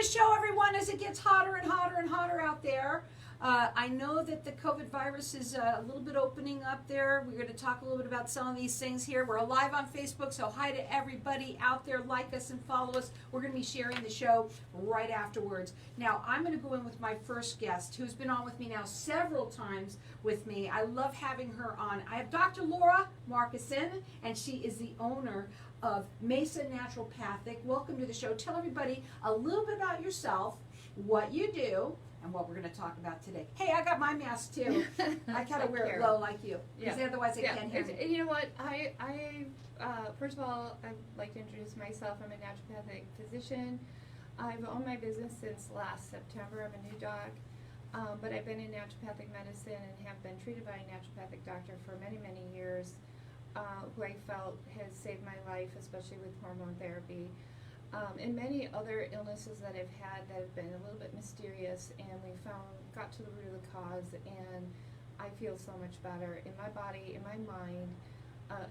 show, everyone, as it gets hotter and hotter and hotter out there. I know that the COVID virus is a little bit opening up there. We're going to talk a little bit about some of these things here. We're live on Facebook, so hi to everybody out there. Like us and follow us. We're going to be sharing the show right afterwards. Now, I'm going to go in with my first guest, who's been on with me now several times with me. I love having her on. I have Dr. Laura Marcuson, and she is the owner of Mesa Naturopathic. Welcome to the show. Tell everybody a little bit about yourself, what you do, and what we're going to talk about today. Hey, I got my mask too. I kind of wear it low like you, because otherwise they can't hear me. You know what? First of all, I'd like to introduce myself. I'm a naturopathic physician. I've owned my business since last September. I'm a new doc, but I've been in naturopathic medicine and have been treated by a naturopathic doctor for many, many years, who I felt has saved my life, especially with hormone therapy. And many other illnesses that I've had that have been a little bit mysterious, and we got to the root of the cause, and I feel so much better in my body, in my mind,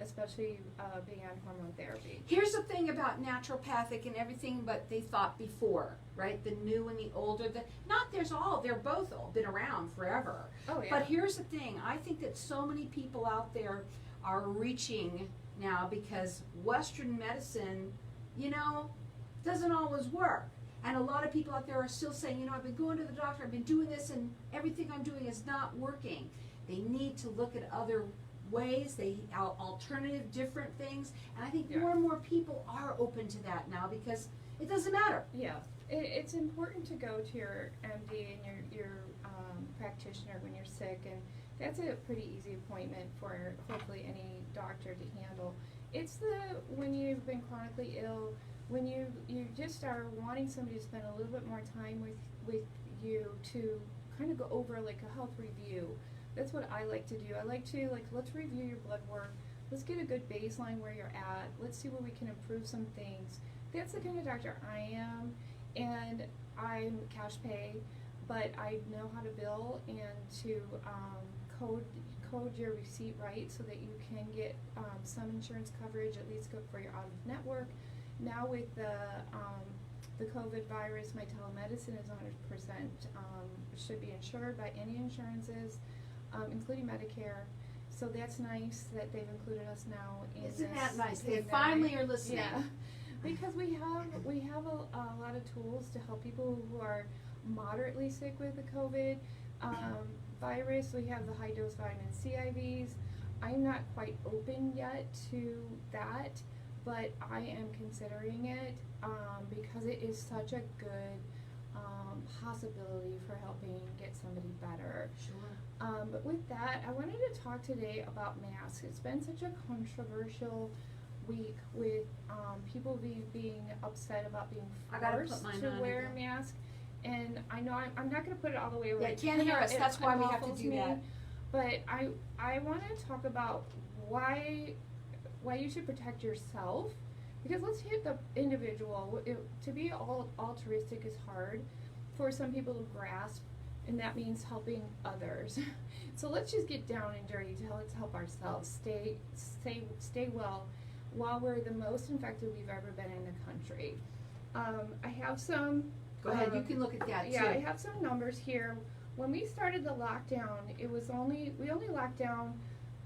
especially being on hormone therapy. Here's the thing about naturopathic and everything but they thought before, right? The new and the older, they're both been around forever. Oh, yeah. But here's the thing, I think that so many people out there are reaching now because Western medicine, doesn't always work. And a lot of people out there are still saying, I've been going to the doctor, I've been doing this, and everything I'm doing is not working. They need to look at other ways, alternative, different things. And I think more and more people are open to that now because it doesn't matter. Yeah, it's important to go to your MD and your practitioner when you're sick, and that's a pretty easy appointment for hopefully any doctor to handle. It's when you've been chronically ill, when you just are wanting somebody to spend a little bit more time with you to kind of go over like a health review. That's what I like to do. I like to let's review your blood work. Let's get a good baseline where you're at. Let's see where we can improve some things. That's the kind of doctor I am, and I'm cash pay, but I know how to bill and to code your receipt right so that you can get some insurance coverage, at least go for your out of network. Now with the COVID virus, my telemedicine is 100% should be insured by any insurances, including Medicare. So that's nice that they've included us now. Isn't that nice? They finally are listening. Yeah, because we have a lot of tools to help people who are moderately sick with the COVID virus. We have the high dose vitamin C IVs. I'm not quite open yet to that, but I am considering it because it is such a good possibility for helping get somebody better. Sure. But with that, I wanted to talk today about masks. It's been such a controversial week with people being upset about being forced to wear a mask. And I know I'm not going to put it all the way away. Yeah, you can't hear us. That's why we have to do that. But I want to talk about why you should protect yourself, because let's hit the individual. To be altruistic is hard for some people to grasp, and that means helping others. So let's just get down and dirty. Let's help ourselves stay well while we're the most infected we've ever been in the country. I have some. Go ahead. You can look at that too. Yeah, I have some numbers here. When we started the lockdown, we only locked down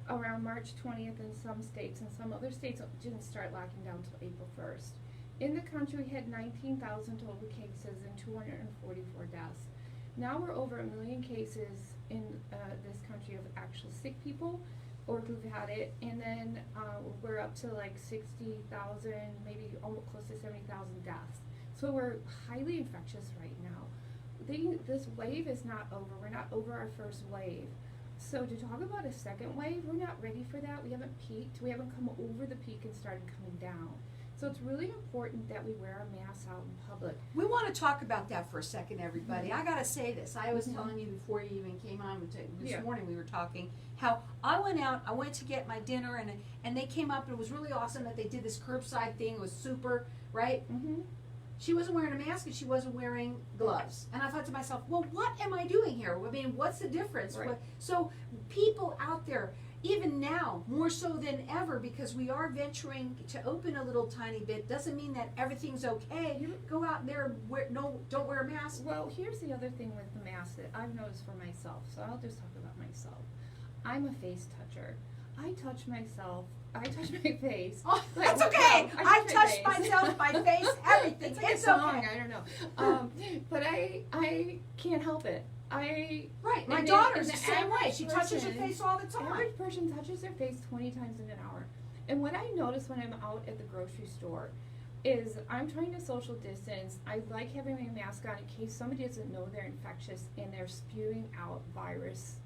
around March 20th in some states, and some other states didn't start locking down until April 1st. In the country, we had 19,000 total cases and 244 deaths. Now we're over 1 million cases in this country of actual sick people or who've had it, and then we're up to like 60,000, maybe almost close to 70,000 deaths. So we're highly infectious right now. This wave is not over. We're not over our first wave. So to talk about a second wave, we're not ready for that. We haven't peaked. We haven't come over the peak and started coming down. So it's really important that we wear our masks out in public. We want to talk about that for a second, everybody. I got to say this. I was telling you before you even came on this morning, we were talking, how I went to get my dinner, and they came up, and it was really awesome that they did this curbside thing. It was super, right? Mm-hmm. She wasn't wearing a mask and she wasn't wearing gloves. And I thought to myself, well, what am I doing here? I mean, what's the difference? Right. So people out there, even now, more so than ever, because we are venturing to open a little tiny bit, doesn't mean that everything's okay. You go out there and don't wear a mask. Well, here's the other thing with the mask that I've noticed for myself, so I'll just talk about myself. I'm a face toucher. I touch myself. I touch my face. Oh, Like, that's okay. no, I touch touch my face. myself, my face, everything. It's like It's a song, okay. I don't know. But I can't help it. Right, my and daughter's and the same way. average She touches her person- face all the time. Average person touches their face 20 times in an hour. And what I notice when I'm out at the grocery store is I'm trying to social distance. I like having my mask on in case somebody doesn't know they're infectious and they're spewing out virus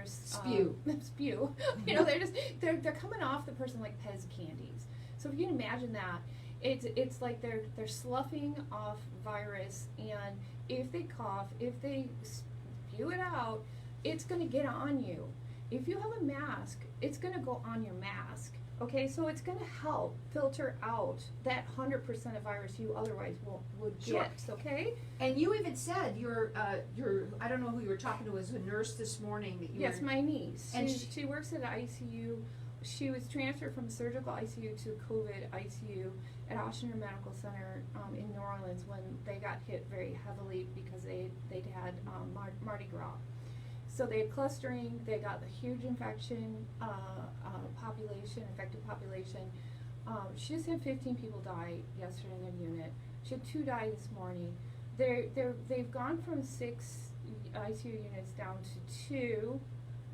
Spew. spew. You know, they're coming off the person like Pez candies. So if you can imagine that, it's like they're sloughing off virus, and if they cough, if they spew it out, it's gonna get on you. If you have a mask, it's gonna go on your mask. Okay, so it's gonna help filter out that 100% of virus you otherwise would Sure. get. Okay. And you even said your I don't know who you were talking to, was a nurse this morning that you Yes, were. my niece. And She works at ICU. She was transferred from surgical ICU to COVID ICU at Oceaner Medical Center in New Orleans when they got hit very heavily because they'd had Mardi Gras. So they had clustering. They got the huge infection infected population. She just had 15 people die yesterday in their unit. She had 2 die this morning. They've gone from 6 ICU units down to 2.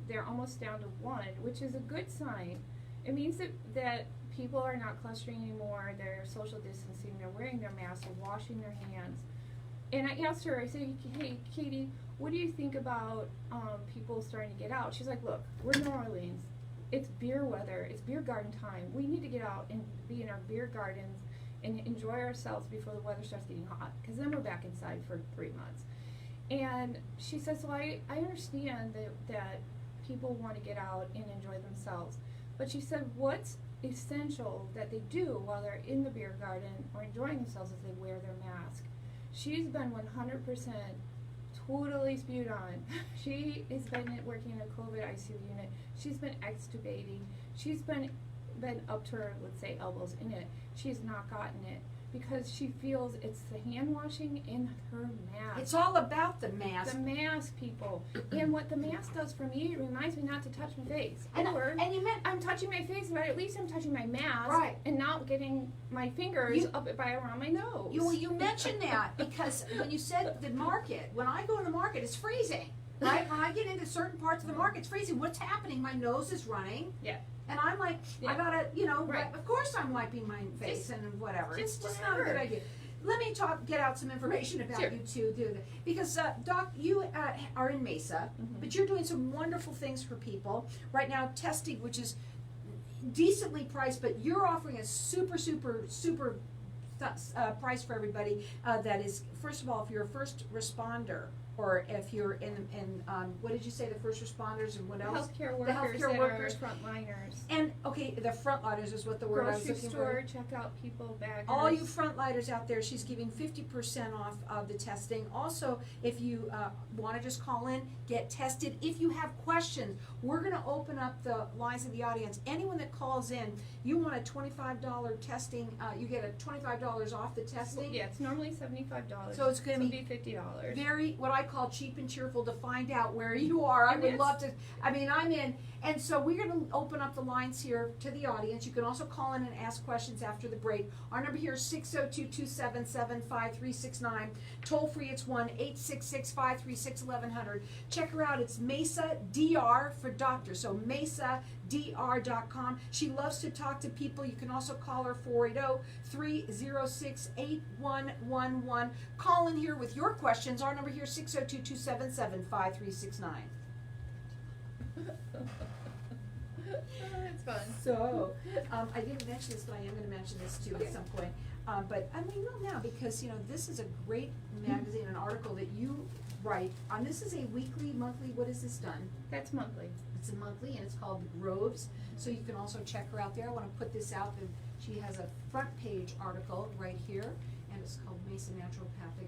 They're almost down to 1, which is a good sign. It means that people are not clustering anymore. They're social distancing. They're wearing their masks. They're washing their hands. And I asked her, I said, hey, Katie, what do you think about people starting to get out? She's like, look, we're in New Orleans. It's beer weather. It's beer garden time. We need to get out and be in our beer gardens and enjoy ourselves before the weather starts getting hot, because then we're back inside for 3 months. And she says, so I understand that people want to get out and enjoy themselves. But she said, what's essential that they do while they're in the beer garden or enjoying themselves is they wear their mask. She's been 100% totally spewed on. She has been working in a COVID ICU unit. She's been extubating. She's been up to her, let's say, elbows in it. She's not gotten it because she feels it's the hand washing in her mask. It's all about the mask. The mask, people. And what the mask does for me, it reminds me not to touch my face. And you meant I'm touching my face, but at least I'm touching my mask, right, and not getting my fingers up around my nose. You mentioned that because when you said the market, when I go to the market, it's freezing. Right? When I get into certain parts of the market, it's freezing. What's happening? My nose is running. Yeah. And I'm like, Yeah. I gotta, Right. of course I'm wiping my face and whatever. It's just just not a good whatever. idea. Let me get out some information about Sure. you too, because Doc, you are in Mesa, but you're doing some wonderful things for people right now. Testing, which is decently priced, but you're offering a super price for everybody. That is, first of all, if you're a first responder, or if you're in what did you say, the first responders and what else? Healthcare workers, healthcare that workers. are frontliners. And okay, the frontliners is what the word I was Grocery looking store, for. checkout people, baggers. All you frontliners out there, she's giving 50% off of the testing. Also, if you want to just call in, get tested. If you have questions, we're going to open up the lines of the audience. Anyone that calls in, you want a $25 testing, you get a $25 off the testing. Yeah, it's normally $75. So it's going to be $50. Very, what I call cheap and cheerful to find out where you are. I And would yes. love to, I'm in. And so we're going to open up the lines here to the audience. You can also call in and ask questions after the break. Our number here is 602-277-5369. Toll free, it's 1-866-536-1100. Check her out. It's Mesa DR for doctor. So mesadr.com. She loves to talk to people. You can also call her 480-306-8111. Call in here with your questions. Our number here is 602-277-5369. It's fun. So, I didn't mention this, but I am going to mention this too at some point. But I mean, not now, because this is a great magazine, an article that you write. This is a weekly, monthly. What is this done? That's monthly. It's a monthly, and it's called The Groves. So you can also check her out there. I want to put this out. That she has a front page article right here, and it's called Mesa Naturopathic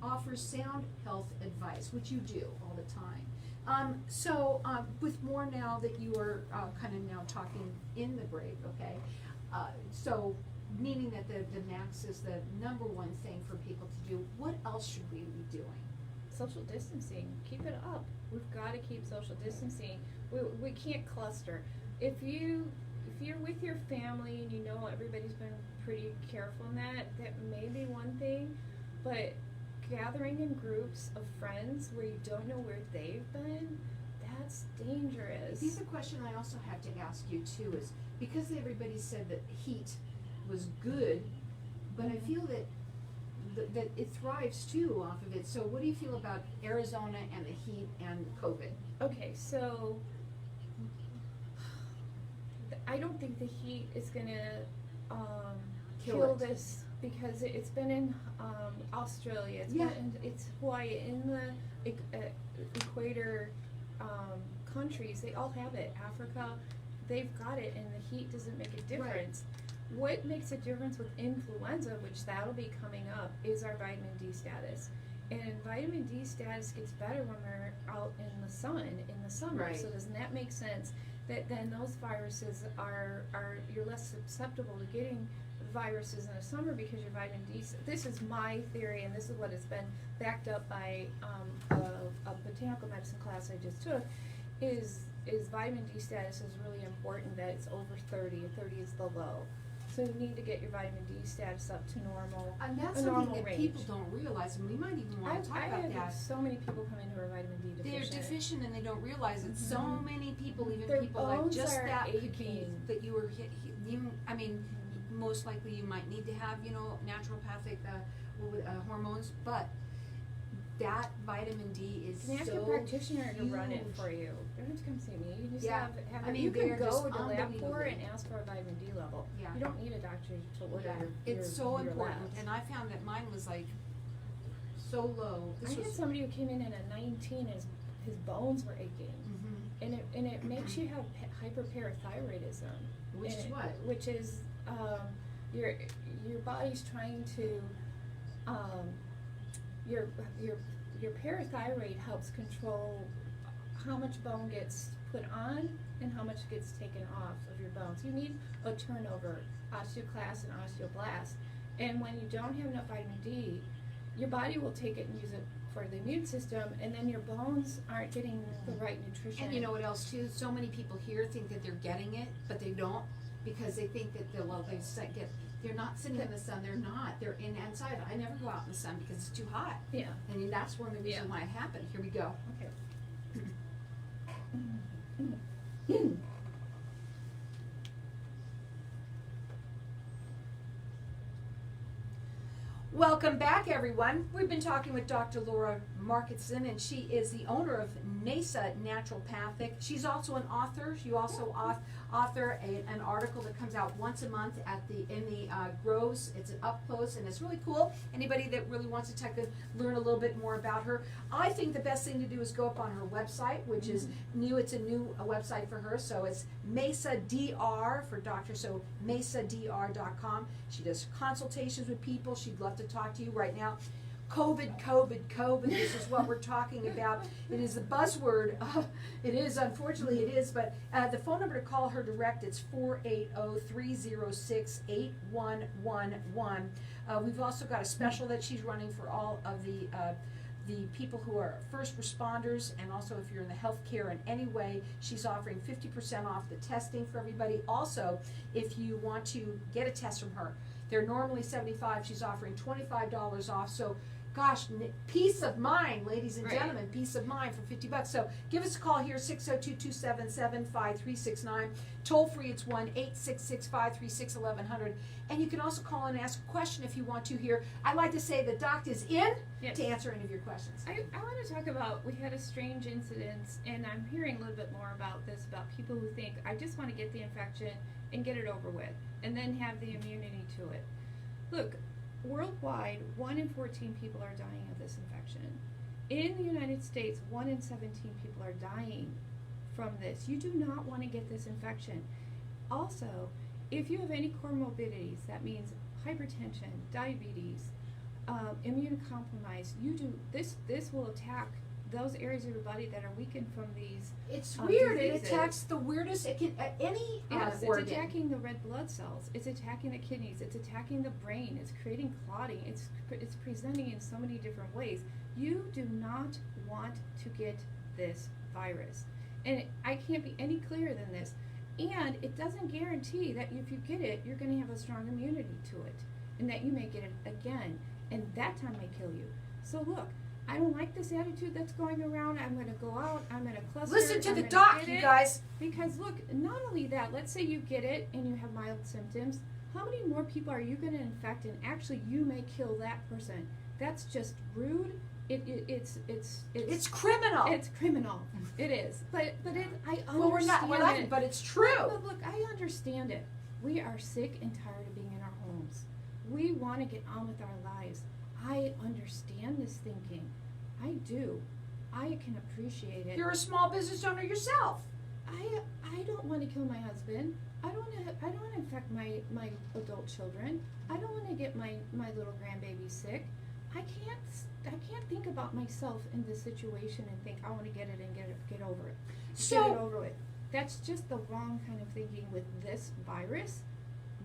offers sound health advice, which you do all the time. With more now that you are kind of now talking in the break, okay? So, meaning that the max is the number one thing for people to do, what else should we be doing? Social distancing, keep it up. We've got to keep social distancing. We can't cluster. If you're with your family and you know everybody's been pretty careful in that may be one thing, but gathering in groups of friends where you don't know where they've been, that's dangerous. The other question I also have to ask you too is, because everybody said that heat was good, but I feel that that it thrives too off of it. So what do you feel about Arizona and the heat and COVID? Okay, so I don't think the heat is gonna kill this, because it's been in Australia, it's Hawaii, in the equator countries, they all have it. Africa, they've got it, and the heat doesn't make a difference. Right. What makes a difference with influenza, which that'll be coming up, is our vitamin D status. And vitamin D status gets better when we're out in the sun in the summer. Right. So doesn't that make sense that then those viruses are you're less susceptible to getting viruses in the summer because your vitamin D, this is my theory, and this is what it's been backed up by a botanical medicine class I just took, is vitamin D status is really important, that it's over 30, and 30 is the low. So you need to get your vitamin D status up to normal. And that's something that people don't realize, and we might even want to talk about that. I have so many people come in who are vitamin D deficient. They're deficient and they don't realize it. So many people, even their people like just that aching. That you were I mean, most likely you might need to have, naturopathic hormones, but that vitamin D is so huge. Ask your practitioner to run it for you. You don't have to come see me. You just have you can go to LabCorp and ask for a vitamin D level. Yeah. You don't need a doctor to order It's so your important, labs. and I found that mine was like so low. I had somebody who came in at 19, his bones were aching, and it makes you have hyperparathyroidism. Which is what? Which is your body's trying to your parathyroid helps control how much bone gets put on and how much gets taken off of your bones. You need a turnover, osteoclast and osteoblast. And when you don't have enough vitamin D, your body will take it and use it for the immune system, and then your bones aren't getting the right nutrition. And you know what else too? So many people here think that they're getting it, but they don't, because they think that they're not sitting in the sun. They're not. They're inside. I never go out in the sun because it's too hot. Yeah. And that's one of the reasons why it happened. Here we go. Okay. Welcome back, everyone. We've been talking with Dr. Laura Marketson, and she is the owner of Mesa Naturopathic. She's also an author. She also author an article that comes out once a month in the Grows. It's an up close, and it's really cool. Anybody that really wants to learn a little bit more about her, I think the best thing to do is go up on her website, which is new. It's a new website for her, so it's Mesa DR for doctor, so mesadr.com. She does consultations with people. She'd love to talk to you right now. COVID, this is what we're talking about. It is a buzzword. It is, unfortunately it is, but the phone number to call her direct, it's 480-306-8111. We've also got a special that she's running for all of the people who are first responders, and also if you're in the healthcare in any way, she's offering 50% off the testing for everybody. Also, if you want to get a test from her, they're normally $75. She's offering $25 off. So, gosh, peace of mind, ladies and gentlemen, peace of mind for $50. So give us a call here, 602-277-5369. Toll free, it's 1-866-536-1100. And you can also call and ask a question if you want to here. I'd like to say the doc is in to answer any of your questions. I want to talk about, we had a strange incident, and I'm hearing a little bit more about this, about people who think, I just want to get the infection and get it over with, and then have the immunity to it. Look, worldwide, 1 in 14 people are dying of this infection. In the United States, 1 in 17 people are dying from this. You do not want to get this infection. Also, if you have any comorbidities, that means hypertension, diabetes, immunocompromised, this will attack those areas of your body that are weakened from these. It's weird. Diseases. It attacks the weirdest. It can any Yes, organ. it's attacking the red blood cells. It's attacking the kidneys. It's attacking the brain. It's creating clotting. It's presenting in so many different ways. You do not want to get this virus, and I can't be any clearer than this. And it doesn't guarantee that if you get it, you're going to have a strong immunity to it, and that you may get it again, and that time may kill you. So look, I don't like this attitude that's going around. I'm going to go out. I'm going to cluster. Listen to I'm the gonna doc, get you it. guys. Because look, not only that, let's say you get it and you have mild symptoms. How many more people are you going to infect, and actually you may kill that person? That's just rude. It's criminal. It's criminal. It is. But I understand. Well, we're laughing, it. but it's true. But look, I understand it. We are sick and tired of being in our homes. We want to get on with our lives. I understand this thinking. I do. I can appreciate it. You're a small business owner yourself. I don't want to kill my husband. I don't want to infect my adult children. I don't want to get my little grandbaby sick. I can't think about myself in this situation and think I want to get it and get over it. Get it over with. That's just the wrong kind of thinking with this virus.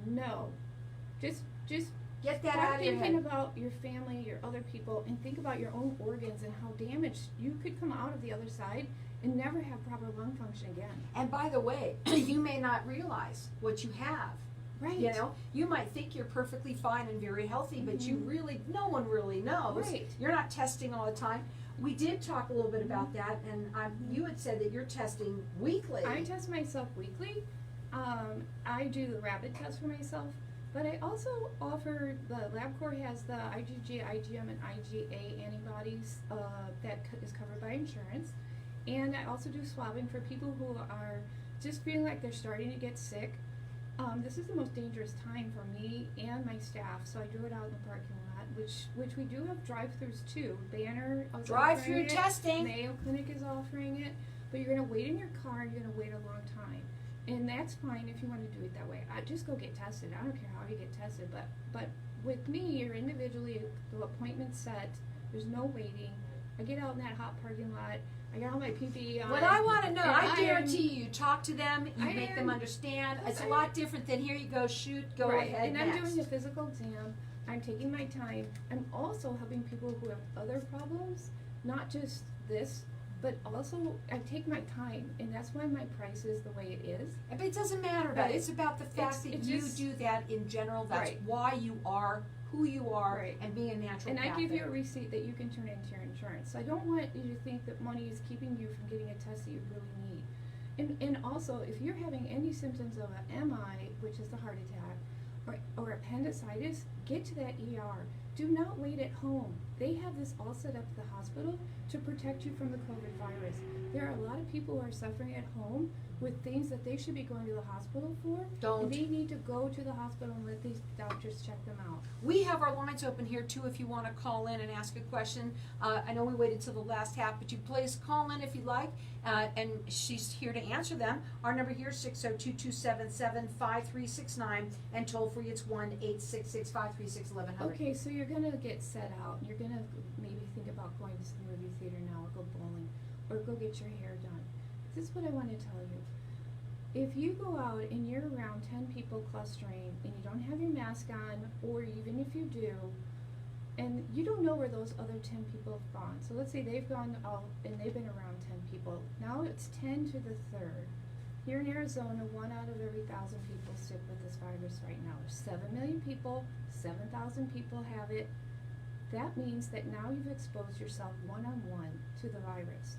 No. Just Get that start out of your thinking head. about your family, your other people, and think about your own organs and how damaged you could come out of the other side and never have proper lung function again. And by the way, you may not realize what you have. Right. You know, you might think you're perfectly fine and very healthy, but you really, no one really knows. Right. You're not testing all the time. We did talk a little bit about that, and you had said that you're testing weekly. I test myself weekly. I do the rapid test for myself, but I also offer, the LabCorp has the IgG, IgM, and IgA antibodies that is covered by insurance. And I also do swabbing for people who are just feeling like they're starting to get sick. This is the most dangerous time for me and my staff, so I do it out in the parking lot, which we do have drive-throughs too. Banner is Drive-through offering it. testing. Mayo Clinic is offering it, but you're going to wait in your car. You're going to wait a long time, and that's fine if you want to do it that way. Just go get tested. I don't care how you get tested, but with me, you're individually, the appointment's set. There's no waiting. I get out in that hot parking lot. I got all my PPE on. What I want to know, and I guarantee you talk to them, you I make them understand. Yes, It's a I lot different than here you go, shoot, go right. ahead, And next. I'm doing a physical exam. I'm taking my time. I'm also helping people who have other problems, not just this, but also I take my time, and that's why my price is the way it is. But it doesn't matter about it. Right. It's about the fact that It's you just- do that in general. That's Right. why you are who you are, Right. and being a naturopathic. And I give you a receipt that you can turn into your insurance. So I don't want you to think that money is keeping you from getting a test that you really need. And also, if you're having any symptoms of an MI, which is the heart attack, or appendicitis, get to that ER. Do not wait at home. They have this all set up at the hospital to protect you from the COVID virus. There are a lot of people who are suffering at home with things that they should be going to the hospital for. Don't. And they need to go to the hospital and let these doctors check them out. We have our lines open here too if you want to call in and ask a question. I know we waited till the last half, but you please call in if you like, and she's here to answer them. Our number here is 602-277-5369, and toll free it's 1-866-536-1100. Okay, so you're gonna get set out. You're gonna maybe think about going to the movie theater now, or go bowling, or go get your hair done. This is what I want to tell you. If you go out and you're around 10 people clustering and you don't have your mask on, or even if you do, and you don't know where those other 10 people have gone. So let's say they've gone out and they've been around 10 people. Now it's 10 to the third. Here in Arizona, 1 out of every 1,000 people sick with this virus right now. There's 7 million people, 7,000 people have it. That means that now you've exposed yourself one-on-one to the virus.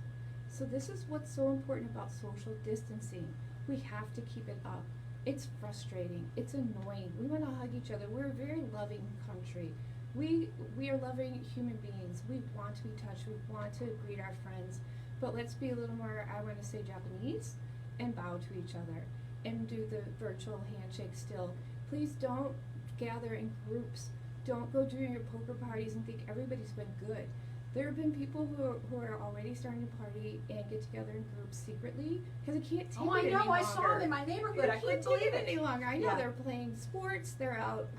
So this is what's so important about social distancing. We have to keep it up. It's frustrating. It's annoying. We want to hug each other. We're a very loving country. We are loving human beings. We want to be touched. We want to greet our friends. But let's be a little more, I want to say, Japanese, and bow to each other and do the virtual handshake still. Please don't gather in groups. Don't go doing your poker parties and think everybody's been good. There have been people who are already starting to party and get together in groups secretly because they can't take Oh, I it any know. I longer. saw them in my neighborhood. I couldn't Can't take believe it any it. longer. I know Yeah. they're playing sports. They're out,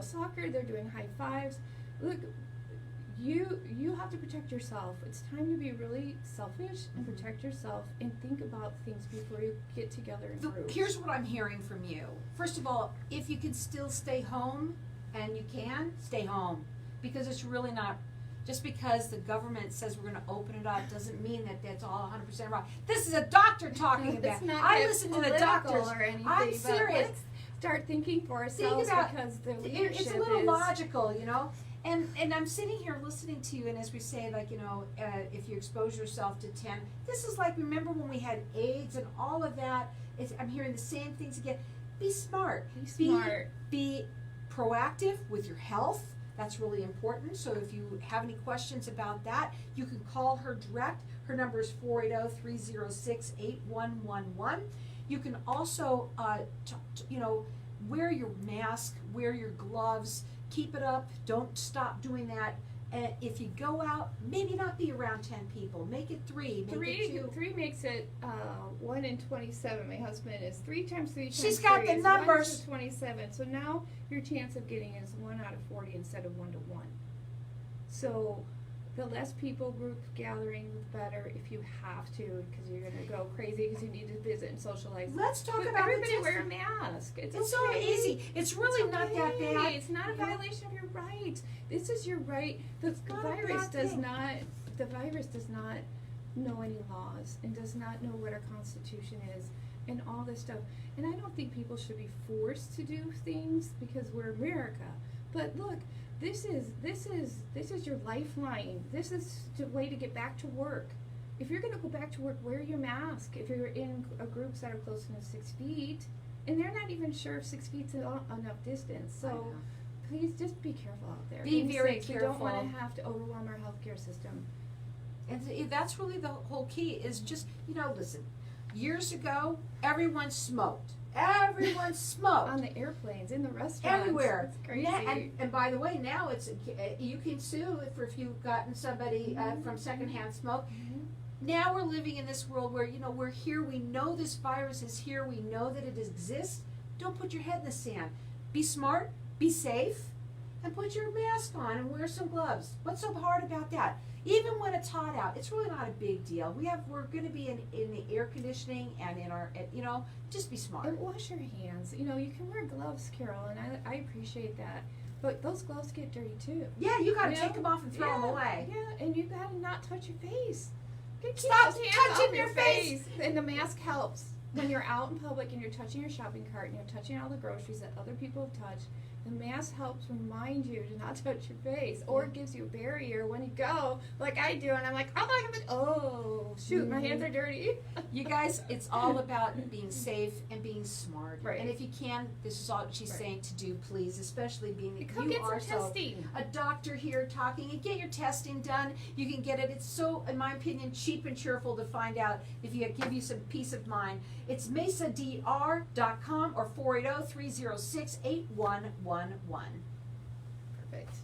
soccer. They're doing high fives. Look, you have to protect yourself. It's time to be really selfish and protect yourself and think about things before you get together in groups. Here's what I'm hearing from you. First of all, if you can still stay home, and you can, stay home. Because it's really not, just because the government says we're going to open it up doesn't mean that that's all 100% wrong. This is a doctor talking about. I listen to the doctors. Or anything, I'm but serious. let's start thinking for ourselves because the leadership it's a little is logical, you know. And I'm sitting here listening to you, and as we say, like, you know, if you expose yourself to 10, this is like, remember when we had AIDS and all of that? I'm hearing the same things again. Be smart. Be smart. Be proactive with your health. That's really important. So if you have any questions about that, you can call her direct. Her number is 480-306-8111. You can also, you know, wear your mask, wear your gloves, keep it up. Don't stop doing that. And if you go out, maybe not be around 10 people. Make it 3. Make it 2. 3 makes it 1 in 27. My husband is 3 times 3 times She's got 3 the is numbers. 1 to 27. So now your chance of getting is 1 out of 40 instead of 1 to 1. So the less people group gathering, the better if you have to, because you're going to go crazy because you need to visit and socialize. Let's talk But about everybody the wear a mask. It's so okay. easy. It's really not that bad. It's not a violation of your rights. This is your right. The not a virus bad does thing. not. The virus does not know any laws and does not know what our constitution is and all this stuff. And I don't think people should be forced to do things because we're America. But look, this is your lifeline. This is the way to get back to work. If you're going to go back to work, wear your mask. If you're in groups that are close to 6 feet, and they're not even sure if 6 feet's enough distance. So please just be careful out there. Be very safe. We don't careful. want to have to overwhelm our healthcare system. And that's really the whole key is just, you know, listen, years ago, everyone smoked. Everyone smoked. On the airplanes, in the restaurants. Everywhere. It's crazy. And by the way, now it's you can sue if you've gotten somebody from secondhand smoke. Mhm. Now we're living in this world where, you know, we're here, we know this virus is here, we know that it exists. Don't put your head in the sand. Be smart, be safe, and put your mask on and wear some gloves. What's so hard about that? Even when it's hot out, it's really not a big deal. We're going to be in the air conditioning and in our, you know, just be smart. And wash your hands. You know, you can wear gloves, Carol, and I appreciate that. But those gloves get dirty too. Yeah, you got to You take know? them off and throw them away. Yeah, and you got to not touch your face. Keep Stop those hands touching off your face. And the mask helps. When you're out in public and you're touching your shopping cart and you're touching all the groceries that other people have touched, the mask helps remind you to not touch your face, or it gives you a barrier when you go, like I do, and I'm like, oh shoot, my hands are dirty. You guys, it's all about being safe and being smart. Right. And if you can, this is all she's Right. saying to do, please, especially being that Come you get are some so testing. a doctor here talking, and get your testing done. You can get it. It's so, in my opinion, cheap and cheerful to find out if you give you some peace of mind. It's mesadr.com or 480-306-8111. Perfect.